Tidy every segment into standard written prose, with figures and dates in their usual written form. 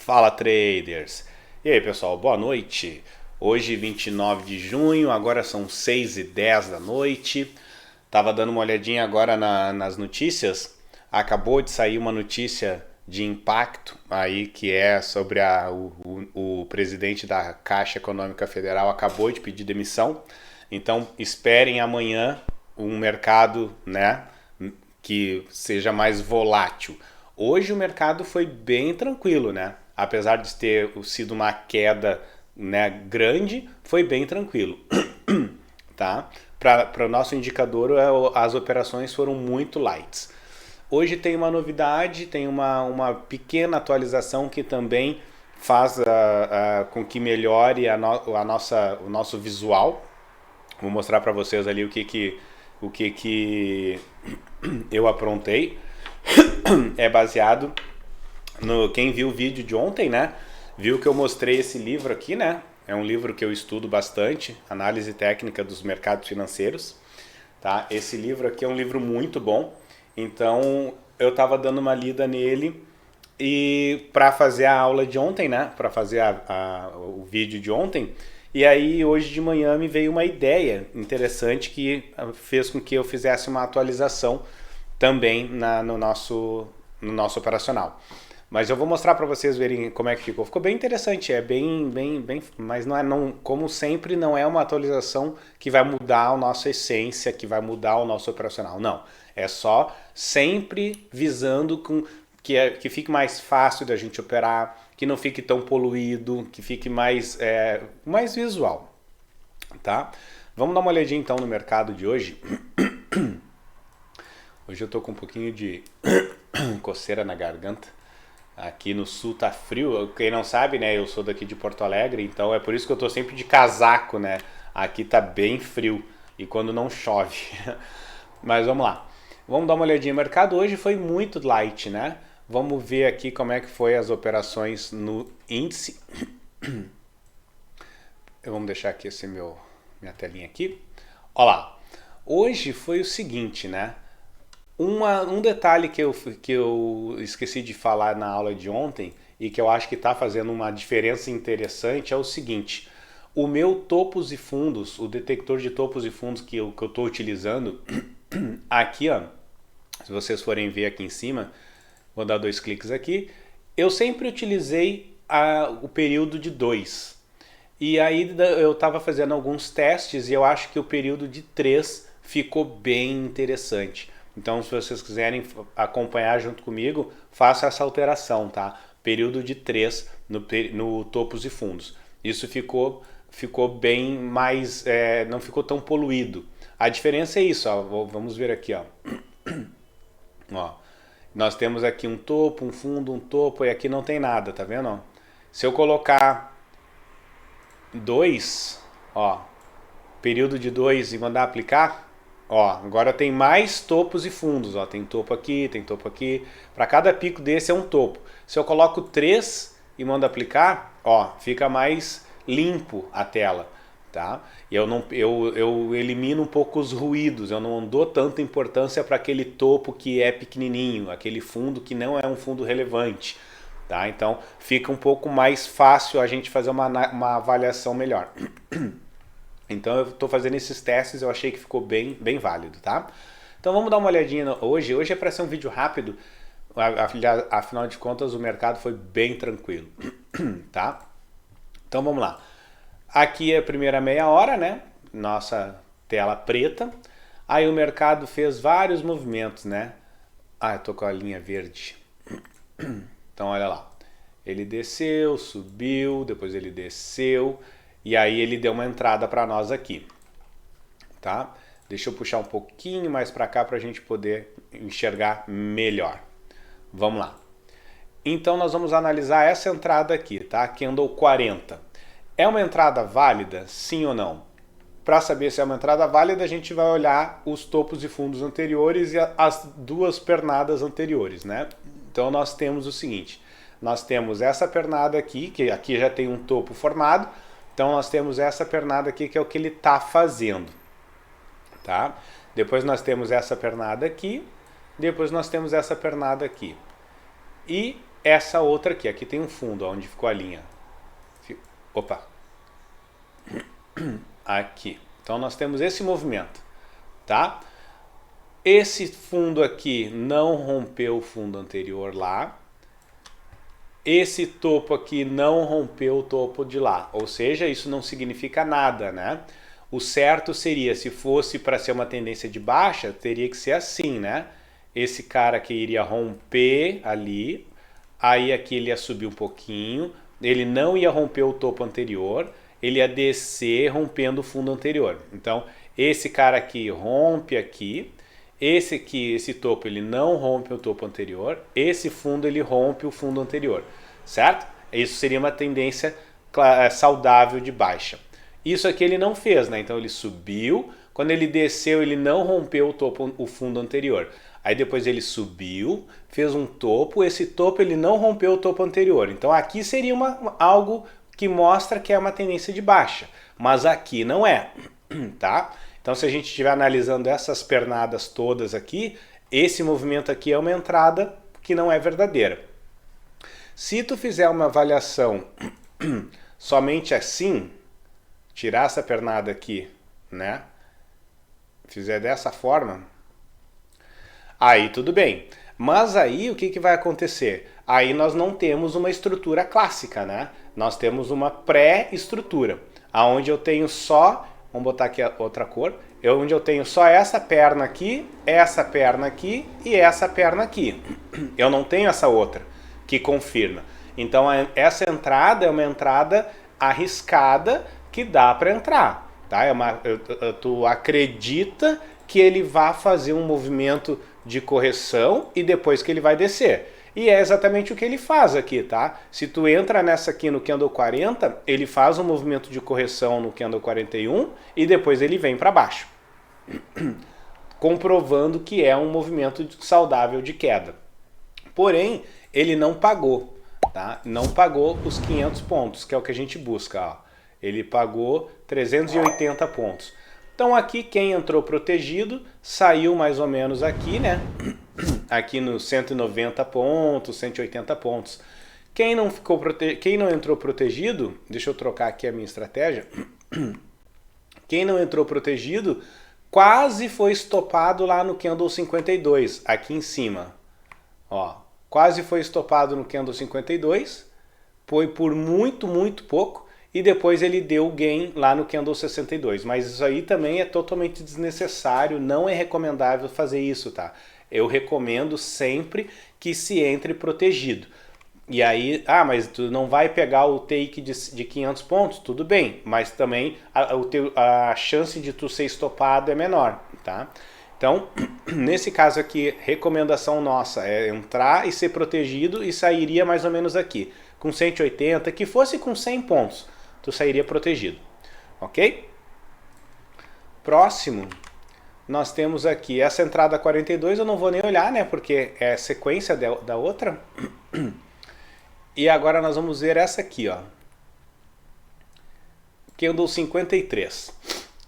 Fala traders! E aí pessoal, boa noite. Hoje 29 de junho, agora são 6h10 da noite. Tava dando uma olhadinha agora nas notícias. Acabou de sair uma notícia de impacto aí que é sobre o presidente da Caixa Econômica Federal acabou de pedir demissão. Então esperem amanhã um mercado, né, que seja mais volátil. Hoje o mercado foi bem tranquilo, né? Apesar de ter sido uma queda, né, grande, foi bem tranquilo, tá? Para o nosso indicador, as operações foram muito lights. Hoje tem uma novidade, tem uma pequena atualização que também faz com que melhore o nosso visual. Vou mostrar para vocês ali o que eu aprontei. É baseado no quem viu o vídeo de ontem, né? Viu que eu mostrei esse livro aqui, né? É um livro que eu estudo bastante, Análise Técnica dos Mercados Financeiros, tá? Esse livro aqui é um livro muito bom. Então, eu estava dando uma lida nele e para fazer a aula de ontem, né? Para fazer o vídeo de ontem. E aí, hoje de manhã me veio uma ideia interessante que fez com que eu fizesse uma atualização também no nosso operacional. Mas eu vou mostrar para vocês verem como é que ficou. Ficou bem interessante, é bem, mas como sempre, não é uma atualização que vai mudar a nossa essência, que vai mudar o nosso operacional. Não, é só sempre visando que fique mais fácil da gente operar, que não fique tão poluído, que fique mais visual, tá? Vamos dar uma olhadinha então no mercado de hoje. Hoje eu tô com um pouquinho de coceira na garganta. Aqui no sul tá frio. Quem não sabe, né? Eu sou daqui de Porto Alegre, então é por isso que eu tô sempre de casaco, né? Aqui tá bem frio e quando não chove. Mas vamos lá. Vamos dar uma olhadinha. O mercado hoje foi muito light, né? Vamos ver aqui como é que foi as operações no índice. Vamos deixar aqui minha telinha aqui. Olha lá. Hoje foi o seguinte, né? Um detalhe que eu esqueci de falar na aula de ontem e que eu acho que está fazendo uma diferença interessante é o seguinte: o meu topos e fundos, o detector de topos e fundos que eu estou utilizando, aqui ó, se vocês forem ver aqui em cima, vou dar 2 cliques aqui, eu sempre utilizei o período de 2. E aí eu estava fazendo alguns testes e eu acho que o período de 3 ficou bem interessante. Então, se vocês quiserem acompanhar junto comigo, faça essa alteração, tá? Período de 3 no topos e fundos. Isso ficou bem mais, não ficou tão poluído. A diferença é isso, ó, vamos ver aqui, ó. Ó, nós temos aqui um topo, um fundo, um topo, e aqui não tem nada, tá vendo? Se eu colocar 2, ó, período de 2 e mandar aplicar, ó, agora tem mais topos e fundos, ó, tem topo aqui, tem topo aqui. Para cada pico desse é um topo. Se eu coloco 3 e mando aplicar, ó, fica mais limpo a tela, tá? E eu elimino um pouco os ruídos, eu não dou tanta importância para aquele topo que é pequenininho, aquele fundo que não é um fundo relevante, tá? Então fica um pouco mais fácil a gente fazer uma avaliação melhor. Então eu estou fazendo esses testes, eu achei que ficou bem válido, tá? Então vamos dar uma olhadinha hoje. Hoje é para ser um vídeo rápido, afinal de contas o mercado foi bem tranquilo, tá? Então vamos lá. Aqui é a primeira meia hora, né? Nossa tela preta. Aí o mercado fez vários movimentos, né? Ah, eu tô com a linha verde. Então olha lá. Ele desceu, subiu, depois ele desceu. E aí ele deu uma entrada para nós aqui, tá? Deixa eu puxar um pouquinho mais para cá para a gente poder enxergar melhor. Vamos lá. Então nós vamos analisar essa entrada aqui, tá? Candle 40. É uma entrada válida? Sim ou não? Para saber se é uma entrada válida, a gente vai olhar os topos e fundos anteriores e as 2 pernadas anteriores, né? Então nós temos o seguinte, nós temos essa pernada aqui, que aqui já tem um topo formado. Então nós temos essa pernada aqui que é o que ele está fazendo, tá? Depois nós temos essa pernada aqui, depois nós temos essa pernada aqui. E essa outra aqui. Aqui tem um fundo, onde ficou a linha. Opa! Aqui. Então nós temos esse movimento, tá? Esse fundo aqui não rompeu o fundo anterior lá. Esse topo aqui não rompeu o topo de lá. Ou seja, isso não significa nada, né? O certo seria, se fosse para ser uma tendência de baixa, teria que ser assim, né? Esse cara aqui iria romper ali, aí aqui ele ia subir um pouquinho, ele não ia romper o topo anterior, ele ia descer rompendo o fundo anterior. Então, esse cara aqui rompe aqui, esse aqui, esse topo, ele não rompe o topo anterior, esse fundo ele rompe o fundo anterior, certo? Isso seria uma tendência saudável de baixa. Isso aqui ele não fez, né? Então ele subiu, quando ele desceu ele não rompeu o topo, o fundo anterior. Aí depois ele subiu, fez um topo, esse topo ele não rompeu o topo anterior. Então aqui seria algo que mostra que é uma tendência de baixa, mas aqui não é, tá? Então se a gente estiver analisando essas pernadas todas aqui, esse movimento aqui é uma entrada que não é verdadeira. Se tu fizer uma avaliação somente assim, tirar essa pernada aqui, né? Fizer dessa forma, aí tudo bem. Mas aí o que vai acontecer? Aí nós não temos uma estrutura clássica, né? Nós temos uma pré-estrutura, aonde eu tenho só, vamos botar aqui a outra cor, onde eu tenho só essa perna aqui e essa perna aqui. Eu não tenho essa outra que confirma. Então essa entrada é uma entrada arriscada que dá para entrar, tá? Tu acredita que ele vai fazer um movimento de correção e depois que ele vai descer. E é exatamente o que ele faz aqui, tá? Se tu entra nessa aqui no candle 40, ele faz um movimento de correção no candle 41 e depois ele vem para baixo, comprovando que é um movimento saudável de queda. Porém, ele não pagou, tá? Não pagou os 500 pontos, que é o que a gente busca, ó. Ele pagou 380 pontos. Então aqui quem entrou protegido saiu mais ou menos aqui, né? Aqui nos 190 pontos, 180 pontos. Quem não entrou protegido, deixa eu trocar aqui a minha estratégia. Quem não entrou protegido quase foi estopado lá no candle 52, aqui em cima. Ó, quase foi estopado no candle 52, foi por muito, muito pouco. E depois ele deu o gain lá no candle 62. Mas isso aí também é totalmente desnecessário, não é recomendável fazer isso, tá? Eu recomendo sempre que se entre protegido. E aí, mas tu não vai pegar o take de 500 pontos? Tudo bem, mas também a chance de tu ser estopado é menor, tá? Então, nesse caso aqui, recomendação nossa é entrar e ser protegido e sairia mais ou menos aqui, com 180, que fosse com 100 pontos. Tu sairia protegido, ok? Próximo, nós temos aqui essa entrada 42, eu não vou nem olhar, né, porque é sequência da outra. E agora nós vamos ver essa aqui, ó. Candle 53.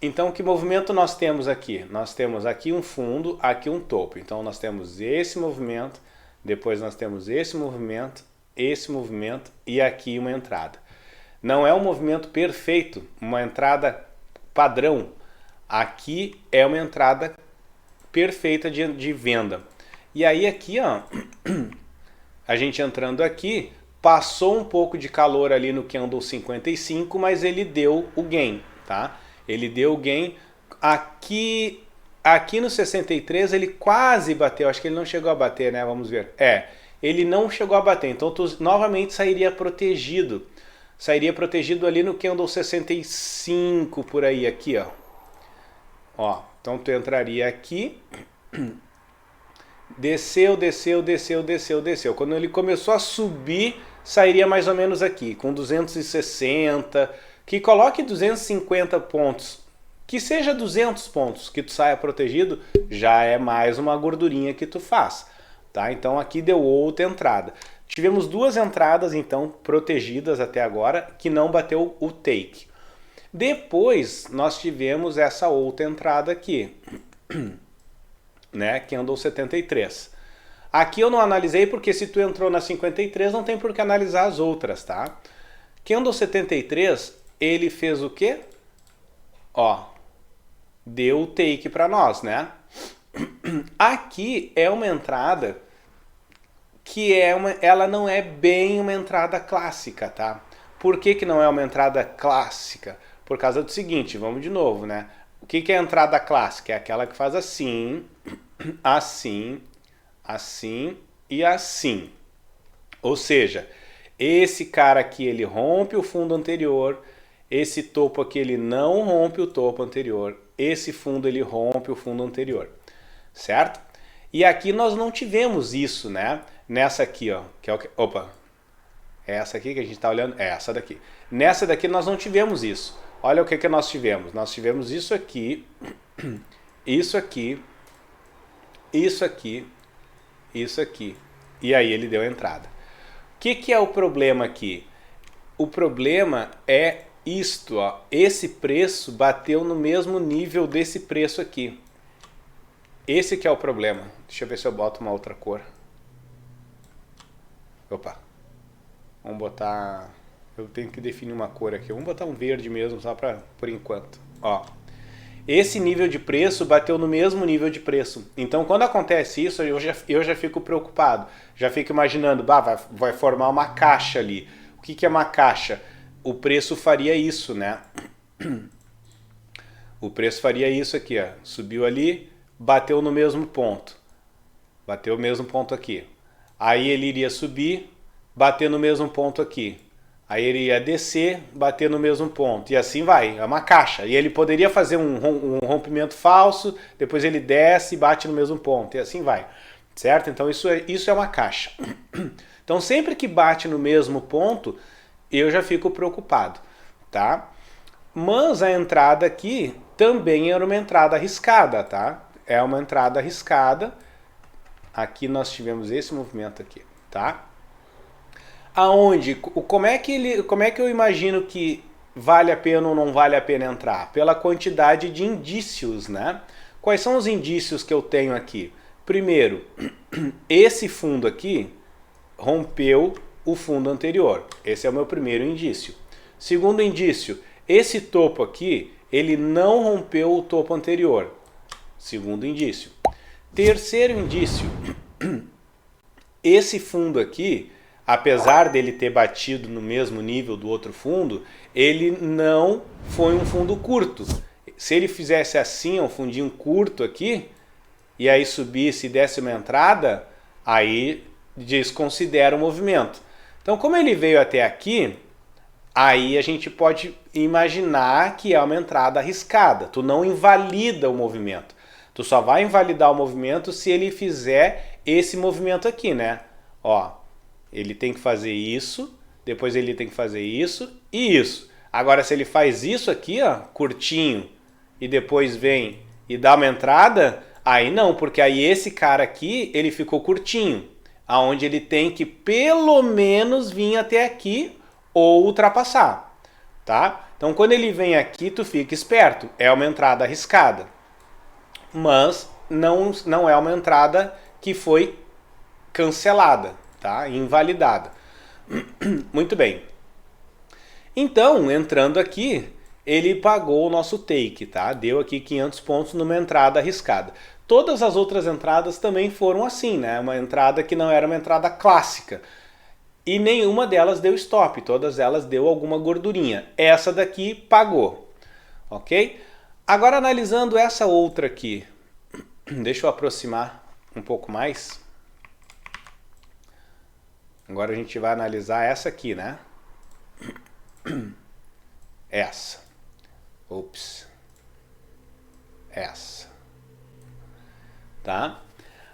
Então, que movimento nós temos aqui? Nós temos aqui um fundo, aqui um topo. Então, nós temos esse movimento, depois nós temos esse movimento e aqui uma entrada. Não é um movimento perfeito, uma entrada padrão. Aqui é uma entrada perfeita de venda. E aí aqui, ó, a gente entrando aqui, passou um pouco de calor ali no candle 55, mas ele deu o gain, tá? Ele deu o gain. Aqui no 63 ele quase bateu, acho que ele não chegou a bater, né? Vamos ver. Ele não chegou a bater, então tu novamente sairia protegido. Sairia protegido ali no candle 65, por aí, aqui, ó. Então tu entraria aqui, desceu. Quando ele começou a subir, sairia mais ou menos aqui, com 260, que coloque 250 pontos, que seja 200 pontos, que tu saia protegido, já é mais uma gordurinha que tu faz, tá? Então aqui deu outra entrada. Tivemos duas entradas, então, protegidas até agora, que não bateu o take. Depois, nós tivemos essa outra entrada aqui, né? Candle 73. Aqui eu não analisei porque se tu entrou na 53 não tem por que analisar as outras, tá? Candle 73, ele fez o quê? Ó, deu o take para nós, né? Aqui é uma entrada que ela não é bem uma entrada clássica, tá? Por que que não é uma entrada clássica? Por causa do seguinte, vamos de novo, né? O que que é a entrada clássica? É aquela que faz assim, assim, assim e assim. Ou seja, esse cara aqui ele rompe o fundo anterior, esse topo aqui ele não rompe o topo anterior, esse fundo ele rompe o fundo anterior, certo? E aqui nós não tivemos isso, né? Nessa aqui, ó, que é o que, opa, é essa aqui que a gente está olhando, é essa daqui. Nessa daqui nós não tivemos isso. Olha o que que nós tivemos. Nós tivemos isso aqui, isso aqui, isso aqui, isso aqui. E aí ele deu a entrada. O que que é o problema aqui? O problema é isto, ó. Esse preço bateu no mesmo nível desse preço aqui. Esse que é o problema. Deixa eu ver se eu boto uma outra cor. Opa. Vamos botar... Eu tenho que definir uma cor aqui. Vamos botar um verde mesmo, só para por enquanto. Ó. Esse nível de preço bateu no mesmo nível de preço. Então, quando acontece isso, eu já fico preocupado. Já fico imaginando, bah, vai formar uma caixa ali. O que que é uma caixa? O preço faria isso, né? O preço faria isso aqui, ó. Subiu ali, bateu no mesmo ponto. Bateu o mesmo ponto aqui. Aí ele iria subir, bater no mesmo ponto aqui. Aí ele ia descer, bater no mesmo ponto. E assim vai, é uma caixa. E ele poderia fazer um rompimento falso, depois ele desce e bate no mesmo ponto. E assim vai, certo? Então isso é uma caixa. Então sempre que bate no mesmo ponto, eu já fico preocupado, tá? Mas a entrada aqui também era uma entrada arriscada, tá? É uma entrada arriscada. Aqui nós tivemos esse movimento aqui, tá? Aonde, como é que eu imagino que vale a pena ou não vale a pena entrar? Pela quantidade de indícios, né? Quais são os indícios que eu tenho aqui? Primeiro, esse fundo aqui rompeu o fundo anterior. Esse é o meu primeiro indício. Segundo indício, esse topo aqui, ele não rompeu o topo anterior. Segundo indício. Terceiro indício, esse fundo aqui, apesar dele ter batido no mesmo nível do outro fundo, ele não foi um fundo curto. Se ele fizesse assim, um fundinho curto aqui, e aí subisse e desse uma entrada, aí desconsidera o movimento. Então, como ele veio até aqui, aí a gente pode imaginar que é uma entrada arriscada. Tu não invalida o movimento. Tu só vai invalidar o movimento se ele fizer esse movimento aqui, né? Ó, ele tem que fazer isso, depois ele tem que fazer isso e isso. Agora, se ele faz isso aqui, ó, curtinho, e depois vem e dá uma entrada, aí não, porque aí esse cara aqui, ele ficou curtinho, aonde ele tem que pelo menos vir até aqui ou ultrapassar, tá? Então, quando ele vem aqui, tu fica esperto, é uma entrada arriscada, mas não é uma entrada que foi cancelada, tá? Invalidada. Muito bem. Então, entrando aqui, ele pagou o nosso take, tá? Deu aqui 500 pontos numa entrada arriscada. Todas as outras entradas também foram assim, né? Uma entrada que não era uma entrada clássica. E nenhuma delas deu stop, todas elas deu alguma gordurinha. Essa daqui pagou, ok? Agora analisando essa outra aqui, deixa eu aproximar um pouco mais. Agora a gente vai analisar essa aqui, né? Essa. Ops. Essa. Tá?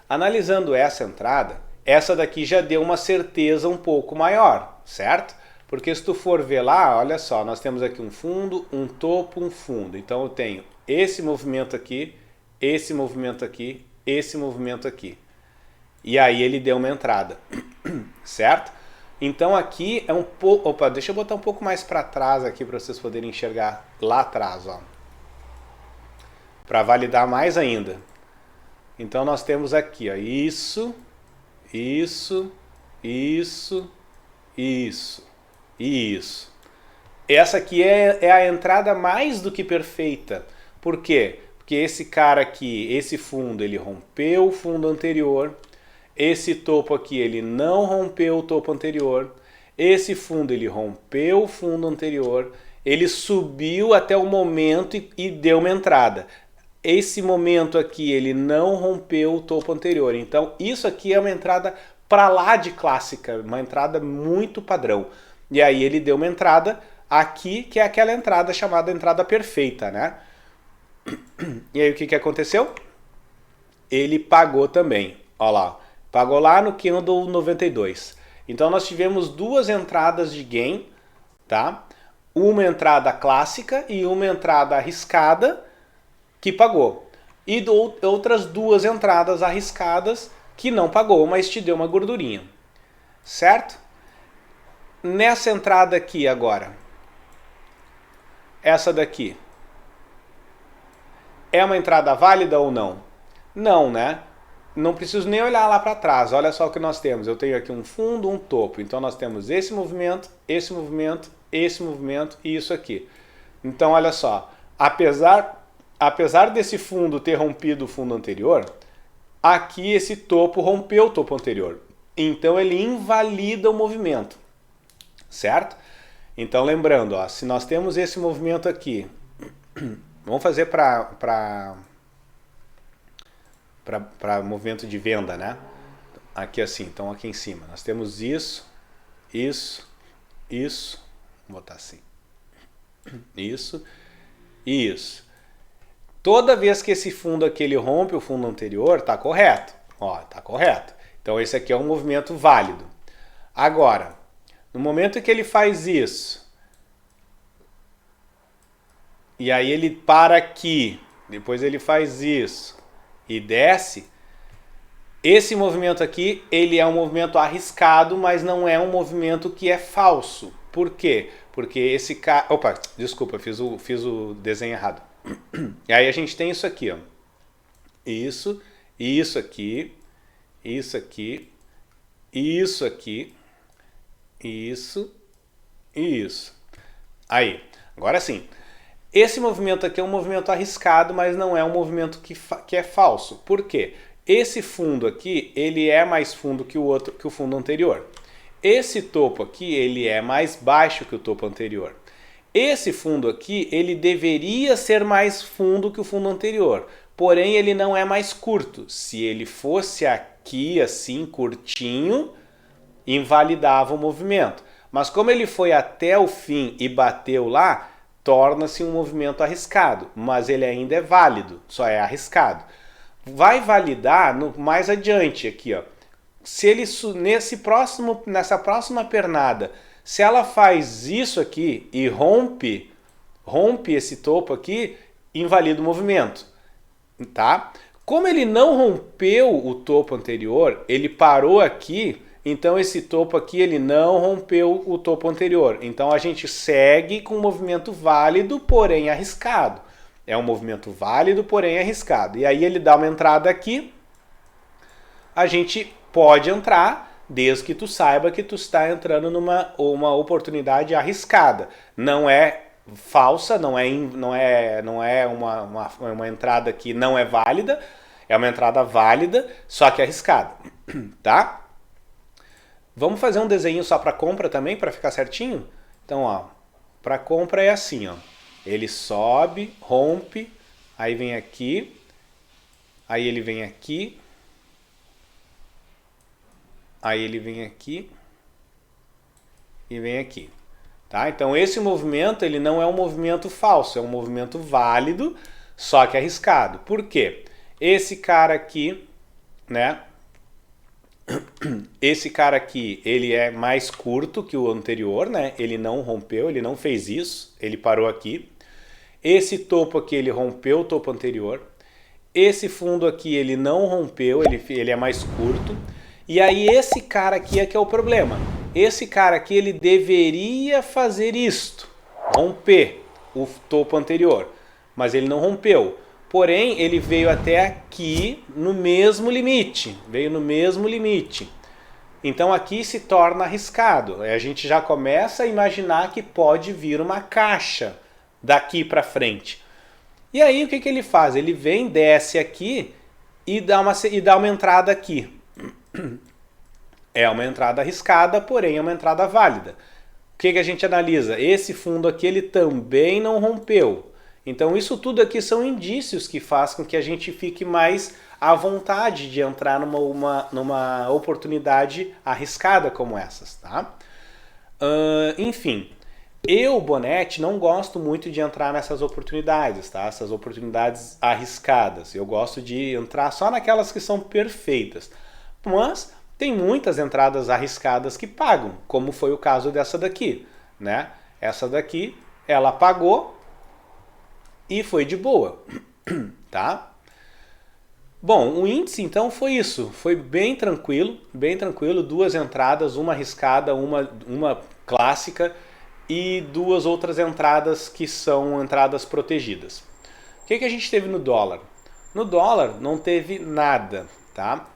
Analisando essa entrada, essa daqui já deu uma certeza um pouco maior, certo? Porque se tu for ver lá, olha só, nós temos aqui um fundo, um topo, um fundo. Então eu tenho esse movimento aqui, esse movimento aqui, esse movimento aqui. E aí ele deu uma entrada, certo? Então aqui é um pouco... Opa, deixa eu botar um pouco mais para trás aqui para vocês poderem enxergar lá atrás, ó. Para validar mais ainda. Então nós temos aqui, ó, isso, isso, isso, isso e isso. Essa aqui é a entrada mais do que perfeita. Por quê? Porque esse cara aqui, esse fundo, ele rompeu o fundo anterior. Esse topo aqui, ele não rompeu o topo anterior. Esse fundo, ele rompeu o fundo anterior. Ele subiu até o momento e deu uma entrada. Esse momento aqui, ele não rompeu o topo anterior. Então, isso aqui é uma entrada para lá de clássica, uma entrada muito padrão. E aí ele deu uma entrada aqui, que é aquela entrada chamada entrada perfeita, né? E aí o que aconteceu? Ele pagou também, olha lá, pagou lá no candle 92. Então nós tivemos duas entradas de gain, tá? Uma entrada clássica e uma entrada arriscada que pagou. E outras duas entradas arriscadas que não pagou, mas te deu uma gordurinha. Certo? Nessa entrada aqui agora, essa daqui, é uma entrada válida ou não? Não, né? Não preciso nem olhar lá para trás. Olha só o que nós temos. Eu tenho aqui um fundo, um topo. Então nós temos esse movimento, esse movimento, esse movimento e isso aqui. Então olha só, apesar desse fundo ter rompido o fundo anterior, aqui esse topo rompeu o topo anterior. Então ele invalida o movimento. Certo? Então lembrando, ó, se nós temos esse movimento aqui, vamos fazer para movimento de venda, né? Aqui assim, então aqui em cima, nós temos isso, isso, isso, vou botar assim, isso e isso. Toda vez que esse fundo aqui ele rompe o fundo anterior, tá correto, ó, tá correto. Então esse aqui é um movimento válido. Agora, no momento em que ele faz isso, e aí ele para aqui, depois ele faz isso e desce, esse movimento aqui, ele é um movimento arriscado, mas não é um movimento que é falso. Por quê? Porque esse cara... Opa, desculpa, fiz o desenho errado. E aí a gente tem isso aqui, ó. Isso, isso aqui, isso aqui, isso aqui, isso e isso. Aí, agora sim. Esse movimento aqui é um movimento arriscado, mas não é um movimento que é falso. Por quê? Esse fundo aqui, ele é mais fundo que o fundo anterior. Esse topo aqui, ele é mais baixo que o topo anterior. Esse fundo aqui, ele deveria ser mais fundo que o fundo anterior. Porém, ele não é mais curto. Se ele fosse aqui, assim, curtinho, invalidava o movimento. Mas como ele foi até o fim e bateu lá, torna-se um movimento arriscado, mas ele ainda é válido, só é arriscado. Vai validar mais adiante aqui, ó. Se ele nessa próxima pernada, se ela faz isso aqui e rompe esse topo aqui, invalida o movimento, tá? Como ele não rompeu o topo anterior, ele parou aqui. Então esse topo aqui ele não rompeu o topo anterior. Então a gente segue com um movimento válido, porém arriscado. É um movimento válido, porém arriscado. E aí ele dá uma entrada aqui. A gente pode entrar, desde que tu saiba que tu está entrando numa oportunidade arriscada. Não é falsa, não é uma entrada que não é válida. É uma entrada válida, só que arriscada. Tá? Vamos fazer um desenho só para compra também, para ficar certinho? Então, ó, para compra é assim, ó. Ele sobe, rompe, aí vem aqui, aí ele vem aqui, aí ele vem aqui e vem aqui. Tá? Então, esse movimento, ele não é um movimento falso, é um movimento válido, só que arriscado. Por quê? Esse cara aqui, né? Esse cara aqui, ele é mais curto que o anterior, né? Ele não rompeu, ele não fez isso, ele parou aqui. Esse topo aqui, ele rompeu o topo anterior. Esse fundo aqui, ele não rompeu, ele é mais curto. E aí esse cara aqui é que é o problema. Esse cara aqui, ele deveria fazer isto, romper o topo anterior, mas ele não rompeu. Porém, ele veio até aqui no mesmo limite. Veio no mesmo limite. Então aqui se torna arriscado. A gente já começa a imaginar que pode vir uma caixa daqui para frente. E aí o que ele faz? Ele vem, desce aqui e dá uma entrada aqui. É uma entrada arriscada, porém é uma entrada válida. O que a gente analisa? Esse fundo aqui ele também não rompeu. Então isso tudo aqui são indícios que faz com que a gente fique mais à vontade de entrar numa oportunidade arriscada como essas, tá? Enfim, eu, Bonetti, não gosto muito de entrar nessas oportunidades, tá? Essas oportunidades arriscadas. Eu gosto de entrar só naquelas que são perfeitas. Mas tem muitas entradas arriscadas que pagam, como foi o caso dessa daqui, né? Essa daqui, ela pagou e foi de boa, tá? Bom, o índice então foi isso, foi bem tranquilo, duas entradas, uma arriscada, uma clássica e duas outras entradas que são entradas protegidas. O que a gente teve no dólar? No dólar não teve nada, tá?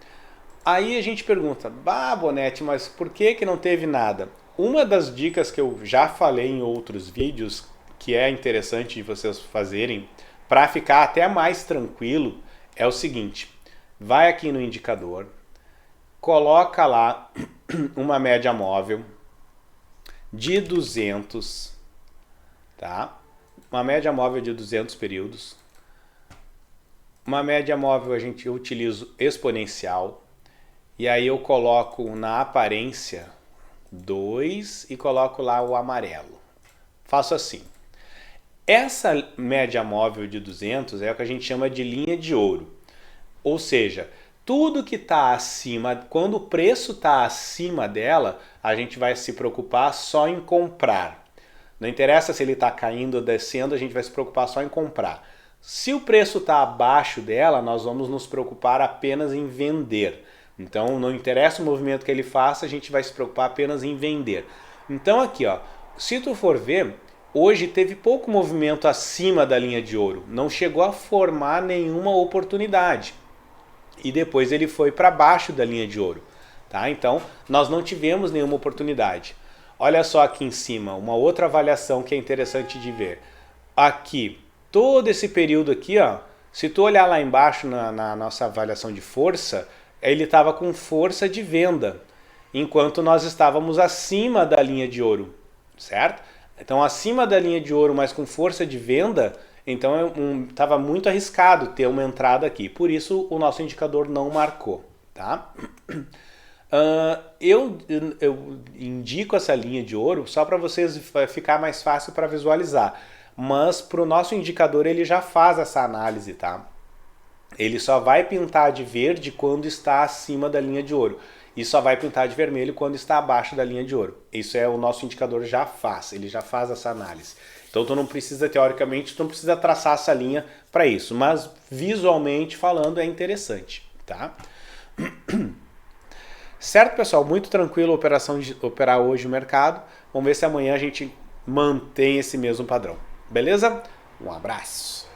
Aí a gente pergunta, Bonetti, mas por que não teve nada? Uma das dicas que eu já falei em outros vídeos, que é interessante de vocês fazerem, para ficar até mais tranquilo, é o seguinte, vai aqui no indicador, coloca lá uma média móvel de 200, tá? Uma média móvel de 200 períodos. Uma média móvel eu utilizo exponencial, e aí eu coloco na aparência 2 e coloco lá o amarelo. Faço assim. Essa média móvel de 200 é o que a gente chama de linha de ouro. Ou seja, tudo que está acima, quando o preço está acima dela, a gente vai se preocupar só em comprar. Não interessa se ele está caindo ou descendo, a gente vai se preocupar só em comprar. Se o preço está abaixo dela, nós vamos nos preocupar apenas em vender. Então não interessa o movimento que ele faça, a gente vai se preocupar apenas em vender. Então aqui, ó, se tu for ver, hoje teve pouco movimento acima da linha de ouro, não chegou a formar nenhuma oportunidade. E depois ele foi para baixo da linha de ouro, tá? Então nós não tivemos nenhuma oportunidade. Olha só aqui em cima, uma outra avaliação que é interessante de ver. Aqui, todo esse período aqui, ó, se tu olhar lá embaixo na nossa avaliação de força, ele estava com força de venda, enquanto nós estávamos acima da linha de ouro, certo? Então acima da linha de ouro, mas com força de venda, então estava muito arriscado ter uma entrada aqui. Por isso o nosso indicador não marcou, tá? Eu indico essa linha de ouro só para vocês ficar mais fácil para visualizar. Mas para o nosso indicador ele já faz essa análise, tá? Ele só vai pintar de verde quando está acima da linha de ouro. E só vai pintar de vermelho quando está abaixo da linha de ouro. Isso é o nosso indicador já faz, ele já faz essa análise. Então tu não precisa, teoricamente, tu não precisa traçar essa linha para isso, mas visualmente falando é interessante, tá? Certo, pessoal? Muito tranquilo a operação de operar hoje o mercado. Vamos ver se amanhã a gente mantém esse mesmo padrão. Beleza? Um abraço!